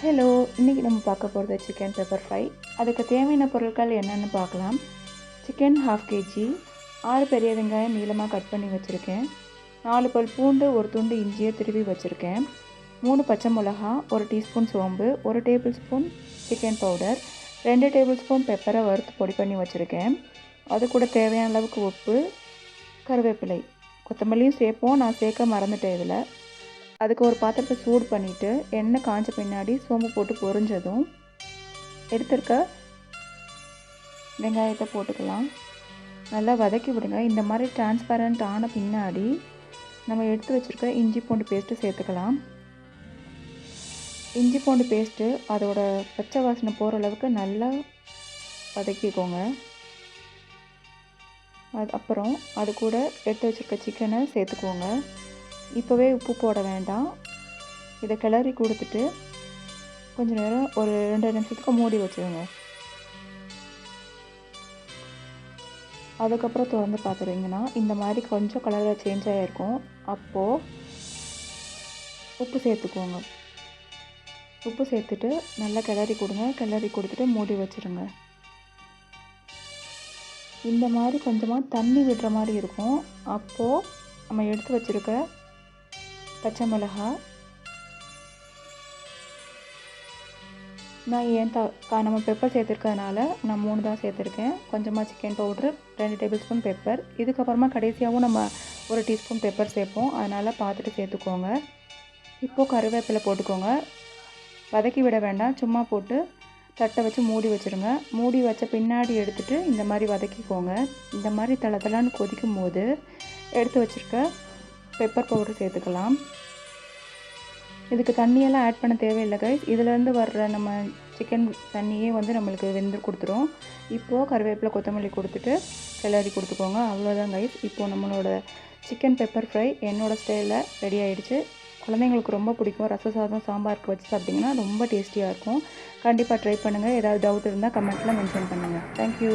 Hello! இன்றைக்கி நம்ம பார்க்க போகிறது சிக்கன் பெப்பர் ஃப்ரை. அதுக்கு தேவையான பொருட்கள் என்னென்னு பார்க்கலாம். சிக்கன் 1/2 கேஜி, 6 பெரிய வெங்காயம் நீளமாக கட் பண்ணி வச்சுருக்கேன், 4 பல் பூண்டு, 1 துண்டு இஞ்சியை திருவி வச்சுருக்கேன், 3 பச்சை மிளகா, 1 டீஸ்பூன் சோம்பு, 1 table spoon chicken powder, 2 table spoon பெப்பரை வறுத்து பொடி பண்ணி வச்சுருக்கேன். அது கூட தேவையான அளவுக்கு உப்பு, கருவேப்பிலை, கொத்தமல்லியும் சேர்ப்போம். நான் சேர்க்க மறந்துட்டேன் இதில். அதுக்கு ஒரு பாத்திரத்தை சூடு பண்ணிவிட்டு எண்ணெய் காய்ஞ்ச பின்னாடி சோம்பு போட்டு பொரிஞ்சதும் எடுத்துருக்க வெங்காயத்தை போட்டுக்கலாம். நல்லா வதக்கி விடுங்க. இந்த மாதிரி டிரான்ஸ்பரண்ட் ஆன பின்னாடி நம்ம எடுத்து வச்சுருக்க இஞ்சி பூண்டு பேஸ்ட்டு சேர்த்துக்கலாம். இஞ்சி பூண்டு பேஸ்ட்டு அதோட பச்சை வாசனை போகிற அளவுக்கு நல்லா வதக்கிக்கோங்க. அப்புறம் அது கூட எடுத்து வச்சுருக்க சிக்கனை சேர்த்துக்கோங்க. இப்போவே உப்பு போட வேண்டாம். இதை கிளறி கொடுத்துட்டு கொஞ்சம் நேரம் ஒரு 2 நிமிஷத்துக்கு மூடி வச்சுருங்க. அதுக்கப்புறம் திறந்து பார்த்துட்டிங்கன்னா இந்த மாதிரி கொஞ்சம் கலரில் சேஞ்ச் ஆகிருக்கும். அப்போது உப்பு சேர்த்துக்கோங்க. உப்பு சேர்த்துட்டு நல்லா கிளறி கொடுங்க. கிளறி கொடுத்துட்டு மூடி வச்சுருங்க. இந்த மாதிரி கொஞ்சமாக தண்ணி விடுற மாதிரி இருக்கும். அப்போது நம்ம எடுத்து வச்சுருக்க பச்சை மிளகா, நான் நம்ம பெப்பர் சேர்த்துருக்கிறதுனால நான் 3 தான் சேர்த்துருக்கேன். கொஞ்சமாக chicken powder, 2 table spoon pepper. இதுக்கப்புறமா கடைசியாகவும் நம்ம 1 டீஸ்பூன் பெப்பர் சேர்ப்போம். அதனால் பார்த்துட்டு சேர்த்துக்கோங்க. இப்போது கருவேப்பிலை போட்டுக்கோங்க. வதக்கி விட வேண்டாம், சும்மா போட்டு தட்டை வச்சு மூடி வச்சுருங்க. மூடி வச்ச பின்னாடி எடுத்துகிட்டு இந்த மாதிரி வதக்கிக்கோங்க. இந்த மாதிரி தளன்னு கொதிக்கும் போது எடுத்து வச்சுருக்க பெப்பர் பவுடர் சேர்த்துக்கலாம். இதுக்கு தண்ணியெல்லாம் ஆட் பண்ண தேவையில்லை கைஸ். இதிலேருந்து வர்ற நம்ம சிக்கன் தண்ணியே நம்மளுக்கு வெந்து கொடுத்துரும். இப்போது கருவேப்பிலை, கொத்தமல்லி கொடுத்துட்டு கிளறி கொடுத்துக்கோங்க. அவ்வளோதான் கைஸ். இப்போது நம்மளோட சிக்கன் பெப்பர் ஃப்ரை என்னோடய ஸ்டைலில் ரெடி ஆகிடுச்சு. குழந்தைங்களுக்கு ரொம்ப பிடிக்கும். ரச சாதம், சாம்பாருக்கு வச்சு சாப்பிட்டிங்கன்னா ரொம்ப டேஸ்டியாக இருக்கும். கண்டிப்பாக ட்ரை பண்ணுங்கள். ஏதாவது டவுட் இருந்தால் கமெண்ட்டில் மென்ஷன் பண்ணுங்கள். தேங்க்யூ.